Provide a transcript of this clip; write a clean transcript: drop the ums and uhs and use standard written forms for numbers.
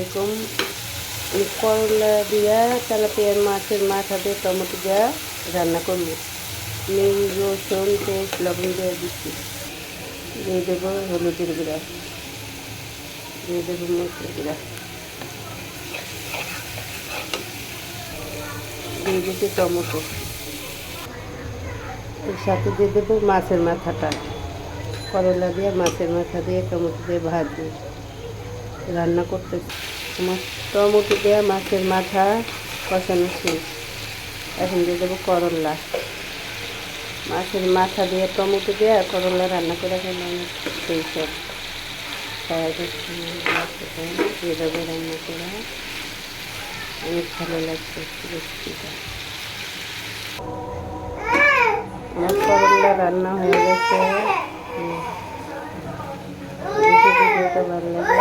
আলাইকুম। করলা দিয়া তেলাপিয়ার মাছের মাথা দিয়ে টমেটো দিয়া রান্না করবো। নুন, রসুন, পেঁয়াজ, লবণ দিয়ে দিচ্ছি। দিয়ে দেবো হলুদের গুঁড়া, দিয়ে দেবো মরিচের গুঁড়া, দিয়ে দেবো টমেটো, এর সাথে দিয়ে দেবো মাছের মাথাটা। করলা দিয়ে মাছের মাথা দিয়ে টমেটো দিয়ে ভাজি রান্না করতেছি। আমার টমেটো দিয়ে মাছের মাথা কষানো শেষ। এখন দিয়ে দেবো করলা। মাছের মাথা দিয়ে টমেটো দিয়ে করলা রান্না করে খেলাম সেই সব দিয়ে দেবো রান্না করা। অনেক ভালো লাগছে রেসিপিটা। আমার করলা রান্না হয়ে গেছে। ভিডিওটা ভালো লাগে,